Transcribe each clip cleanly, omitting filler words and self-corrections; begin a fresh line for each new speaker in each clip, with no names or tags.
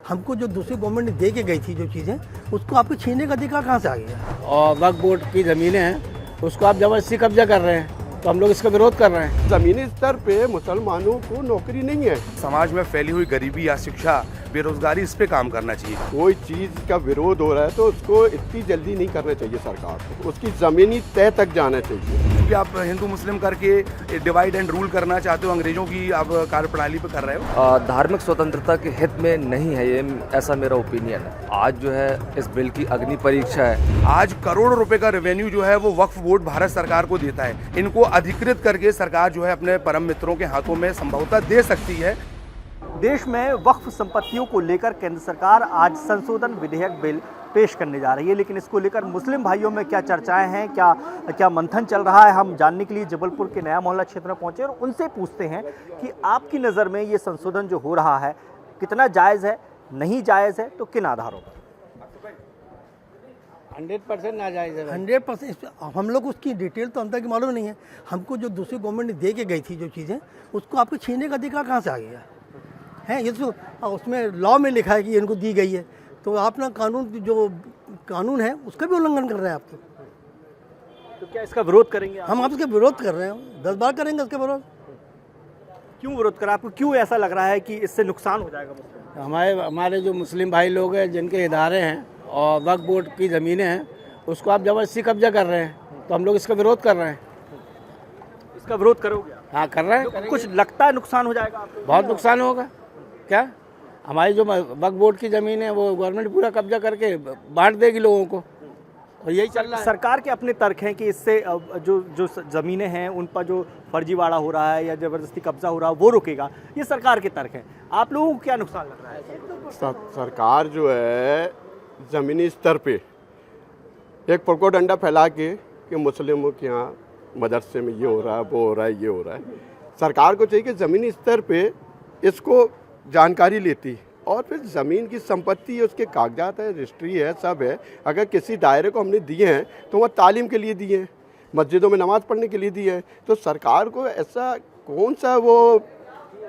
हमको जो दूसरी गवर्नमेंट ने दे के गई थी जो चीज़ें, उसको आपको छीनने का अधिकार कहाँ से आ गया?
और वक्फ बोर्ड की ज़मीनें हैं उसको आप ज़बरदस्ती कब्जा कर रहे हैं, तो हम लोग इसका विरोध कर रहे हैं।
ज़मीनी स्तर पे मुसलमानों को नौकरी नहीं है।
समाज में फैली हुई गरीबी या शिक्षा, बेरोजगारी, इस पे काम करना चाहिए।
कोई चीज़ का विरोध हो रहा है तो उसको इतनी जल्दी नहीं करना चाहिए सरकार को, उसकी ज़मीनी तय तक जाना चाहिए।
क्योंकि आप हिंदू मुस्लिम करके डिवाइड एंड रूल करना चाहते हो, अंग्रेजों की आप कार्यप्रणाली पे कर रहे हो।
धार्मिक स्वतंत्रता के हित में नहीं है ये, ऐसा मेरा ओपिनियन है। आज जो है इस बिल की अग्नि परीक्षा है।
आज करोड़ों रुपए का रेवेन्यू जो है वो वक्फ बोर्ड भारत सरकार को देता है। इनको अधिकृत करके सरकार जो है अपने परम मित्रों के हाथों में संभवतः दे सकती है।
देश में वक्फ संपत्तियों को लेकर केंद्र सरकार आज संशोधन विधेयक बिल पेश करने जा रही है, लेकिन इसको लेकर मुस्लिम भाइयों में क्या चर्चाएं हैं, क्या मंथन चल रहा है, हम जानने के लिए जबलपुर के नया मोहल्ला क्षेत्र में पहुंचे और उनसे पूछते हैं कि आपकी नज़र में ये संशोधन जो हो रहा है कितना जायज़ है, नहीं जायज़ है, तो किन आधारों पर?
100% नाजायज़ है।
100% हम लोग उसकी डिटेल तो हम तक मालूम नहीं है। हमको जो दूसरी गवर्नमेंट ने दे के गई थी जो चीज़ें, उसको आपको छीनने का अधिकार कहाँ से आ गया है? ये तो उसमें लॉ में लिखा है कि इनको दी गई है, तो आप ना कानून है उसका भी उल्लंघन कर रहे हैं आप।
तो क्या इसका विरोध करेंगे आप?
हम आपके विरोध कर रहे हैं, 10 बार करेंगे उसका विरोध।
क्यों विरोध करें? आपको क्यों ऐसा लग रहा है कि इससे नुकसान हो जाएगा मुस्लिम?
हमारे जो मुस्लिम भाई लोग हैं जिनके इदारे हैं और वक्फ बोर्ड की ज़मीनें हैं उसको आप ज़बरदस्ती कब्जा कर रहे हैं, तो हम लोग इसका विरोध कर रहे हैं।
इसका विरोध करोगे आप?
हाँ, कर रहे हैं।
कुछ लगता है नुकसान हो जाएगा आपको?
बहुत नुकसान होगा। क्या हमारी जो वक्फ बोर्ड की ज़मीन है वो गवर्नमेंट पूरा कब्जा करके बांट देगी लोगों को, और यही चल रहा है।
सरकार के अपने तर्क हैं कि इससे जो ज़मीनें हैं उन पर जो फर्जीवाड़ा हो रहा है या ज़बरदस्ती कब्जा हो रहा है वो रुकेगा, ये सरकार के तर्क हैं। आप लोगों को क्या नुकसान लग रहा है?
सरकार जो है ज़मीनी स्तर पे एक प्रोपोगंडा फैला के कि मुस्लिमों के यहाँ मदरसे में ये हो रहा है, वो हो रहा है, ये हो रहा है। सरकार को चाहिए कि ज़मीनी स्तर पे इसको जानकारी लेती और फिर ज़मीन की संपत्ति है, उसके कागजात है, रजिस्ट्री है, सब है। अगर किसी दायरे को हमने दिए हैं तो वह तालीम के लिए दिए हैं, मस्जिदों में नमाज़ पढ़ने के लिए दिए हैं। तो सरकार को ऐसा कौन सा वो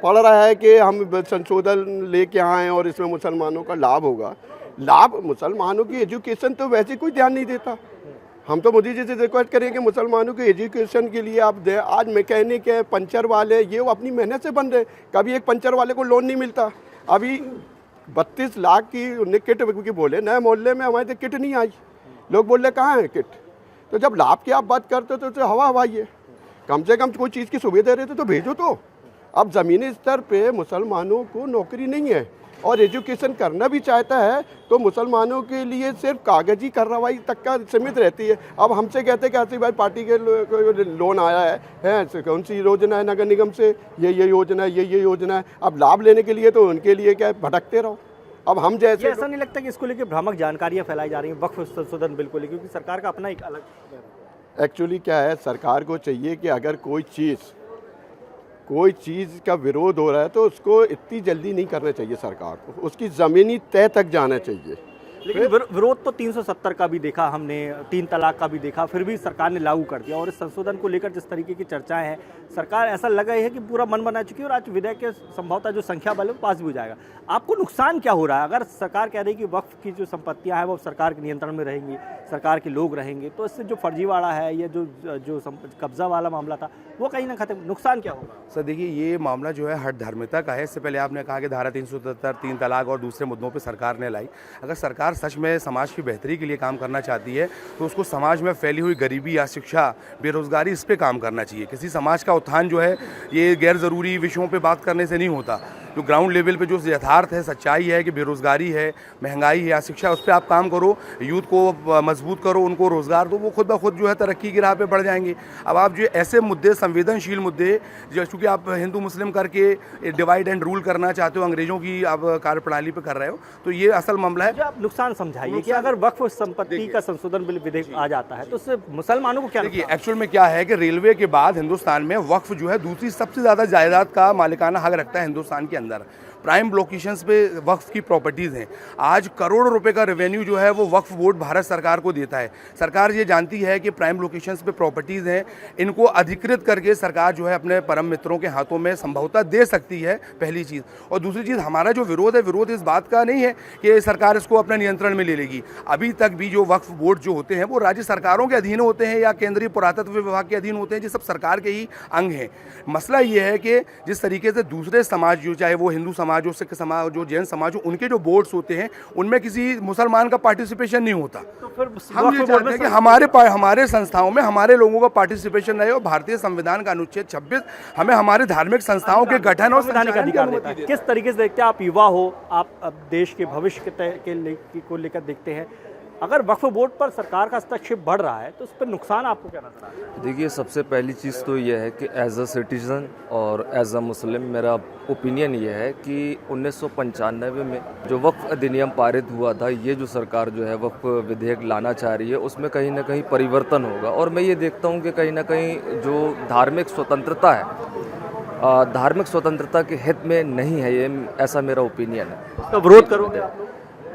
पड़ रहा है कि हम संशोधन लेके आए और इसमें मुसलमानों का लाभ होगा? लाभ मुसलमानों की एजुकेशन तो वैसे कोई ध्यान नहीं देता। हम तो मोदी जी से रिक्वेस्ट करें कि मुसलमानों के एजुकेशन के लिए आप दें। आज मैकेनिक है, पंचर वाले, ये वो अपनी मेहनत से बन रहे। कभी एक पंचर वाले को लोन नहीं मिलता। अभी 32 लाख की किट की बोले, नए मोहल्ले में हमारे किट नहीं आई। लोग बोल रहे कहाँ है किट? तो जब लाभ की आप बात करते हो तो हवा हवाई है। कम से कम कोई चीज़ की सुविधा दे रहे थे तो भेजो। तो अब ज़मीनी स्तर पे मुसलमानों को नौकरी नहीं है और एजुकेशन करना भी चाहता है तो मुसलमानों के लिए सिर्फ कागजी कार्रवाई तक का सीमित रहती है। अब हमसे कहते हैं कि आसिफ भाई पार्टी के लोन आया है कौन सी योजना है नगर निगम से, ये योजना है, ये योजना है। अब लाभ लेने के लिए तो उनके लिए क्या भटकते रहो। अब हम जैसे
ऐसा नहीं लगता कि इसको लेकर भ्रामक जानकारियाँ फैलाई जा रही हैं वक्फ संशोधन बिल को लेकर, क्योंकि सरकार का अपना एक अलग
एक्चुअली क्या है, सरकार को चाहिए कि अगर कोई चीज़ का विरोध हो रहा है तो उसको इतनी जल्दी नहीं करना चाहिए सरकार को, उसकी ज़मीनी तय तक जाना चाहिए।
लेकिन विरोध तो 370 का भी देखा हमने, 3 तलाक का भी देखा, फिर भी सरकार ने लागू कर दिया। और इस संशोधन को लेकर जिस तरीके की चर्चाएं हैं, सरकार ऐसा लगा है कि पूरा मन बना चुकी है और आज विधेयक के संभवतः जो संख्या बल है वो पास भी हो जाएगा। आपको नुकसान क्या हो रहा है? अगर सरकार कह रही है कि वक्फ की जो संपत्तियां हैं वो सरकार के नियंत्रण में रहेंगी, सरकार के लोग रहेंगे, तो इससे जो फर्जीवाड़ा है या जो कब्जा वाला मामला था वो कहीं ना खत्म, नुकसान क्या होगा?
सर देखिए, ये मामला जो है हट धार्मिकता का है। इससे पहले आपने कहा कि धारा 377, 3 तलाक और दूसरे मुद्दों पर सरकार ने लाई। अगर सरकार सच में समाज की बेहतरी के लिए काम करना चाहती है तो उसको समाज में फैली हुई गरीबी या शिक्षा, बेरोजगारी, इस पे काम करना चाहिए। किसी समाज का उत्थान जो है ये गैर ज़रूरी विषयों पे बात करने से नहीं होता। जो ग्राउंड लेवल पे जो यथार्थ है, सच्चाई है कि बेरोजगारी है, महंगाई है या शिक्षा, उस पर आप काम करो, यूथ को मजबूत करो, उनको रोज़गार दो, वो खुद ब खुद जो है तरक्की की राह पे बढ़ जाएंगे। अब आप जो ऐसे मुद्दे, संवेदनशील मुद्दे, जो चूँकि आप हिंदू मुस्लिम करके डिवाइड एंड रूल करना चाहते हो, अंग्रेजों की आप कार्यप्रणाली पे कर रहे हो, तो ये असल मामला है।
आप नुकसान समझाइए कि अगर वक्फ संपत्ति का संशोधन बिल विधेयक आ जाता है तो उससे मुसलमानों को क्या?
देखिए, एक्चुअल में क्या है कि रेलवे के बाद हिंदुस्तान में वक्फ जो है दूसरी सबसे ज़्यादा जायदाद का मालिकाना हक रखता है हिंदुस्तान के अंदर। प्राइम लोकेशंस पे वक्फ की प्रॉपर्टीज़ हैं। आज करोड़ों रुपए का रेवेन्यू जो है वो वक्फ बोर्ड भारत सरकार को देता है। सरकार ये जानती है कि प्राइम लोकेशंस पे प्रॉपर्टीज़ हैं, इनको अधिकृत करके सरकार जो है अपने परम मित्रों के हाथों में संभवतः दे सकती है, पहली चीज़। और दूसरी चीज़, हमारा जो विरोध है, विरोध इस बात का नहीं है कि सरकार इसको अपने नियंत्रण में ले लेगी। अभी तक भी जो वक्फ बोर्ड जो होते हैं वो राज्य सरकारों के अधीन होते हैं या केंद्रीय पुरातत्व विभाग के अधीन होते हैं, ये सब सरकार के ही अंग हैं। मसला ये है कि जिस तरीके से दूसरे समाज जो, चाहे वो हिंदू समाज हो, सिख समाज हो, जैन समाज हो, उनके जो बोर्ड्स होते हैं उनमें किसी मुसलमान का पार्टिसिपेशन नहीं होता।
तो फिर
हम ये चाहते हैं कि हमारे संस्थाओं में हमारे लोगों का पार्टिसिपेशन रहे और भारतीय संविधान का अनुच्छेद 26 हमें हमारे धार्मिक संस्थाओं के गठन और
संवैधानिक अधिकार देता है। किस तरीके से देखते हैं आप, युवा हो आप, अब देश के भविष्य को लेकर देखते हैं, अगर वक्फ बोर्ड पर सरकार का हस्तक्षेप बढ़ रहा है तो उस पर नुकसान आपको क्या नजर आ रहा है?
देखिए, सबसे पहली चीज़ तो ये है कि एज अ सिटीज़न और एज अ मुस्लिम मेरा ओपिनियन ये है कि 1995 में जो वक्फ अधिनियम पारित हुआ था, ये जो सरकार जो है वक्फ विधेयक लाना चाह रही है, उसमें कहीं ना कहीं परिवर्तन होगा। और मैं ये देखता हूँ कि कहीं ना कहीं जो धार्मिक स्वतंत्रता है, धार्मिक स्वतंत्रता के हित में नहीं है ये, ऐसा मेरा ओपिनियन है।
तो विरोध करोगे आप लोग?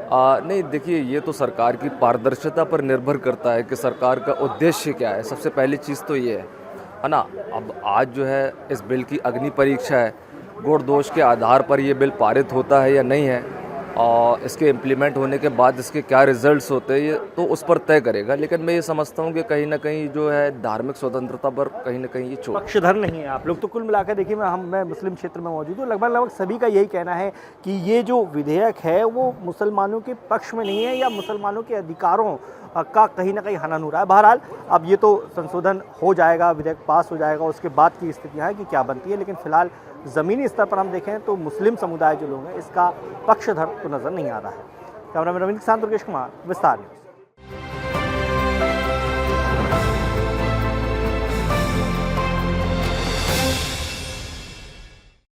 नहीं, देखिए, ये तो सरकार की पारदर्शिता पर निर्भर करता है कि सरकार का उद्देश्य क्या है। सबसे पहली चीज़ तो ये है ना। अब आज जो है इस बिल की अग्नि परीक्षा है, गुण दोष के आधार पर ये बिल पारित होता है या नहीं है, और इसके इम्प्लीमेंट होने के बाद इसके क्या रिजल्ट्स होते हैं ये तो उस पर तय करेगा। लेकिन मैं ये समझता हूँ कि कहीं ना कहीं जो है धार्मिक स्वतंत्रता पर कहीं ना कहीं ये चोट।
पक्षधर नहीं है आप लोग तो। कुल मिलाकर देखिए, मैं मुस्लिम क्षेत्र में मौजूद हूँ, लगभग सभी का यही कहना है कि ये जो विधेयक है वो मुसलमानों के पक्ष में नहीं है या मुसलमानों के अधिकारों का कहीं ना कहीं हनन हो रहा है। बहरहाल अब ये तो संशोधन हो जाएगा, विधेयक पास हो जाएगा, उसके बाद की स्थितियाँ हैं कि क्या बनती है। लेकिन फिलहाल ज़मीनी स्तर पर हम देखें तो मुस्लिम समुदाय जो लोग हैं इसका पक्षधर तो नज़र नहीं आ रहा है। कैमरामैन रविंद्र के साथ दुर्गेश कुमार, विस्तार न्यूज़।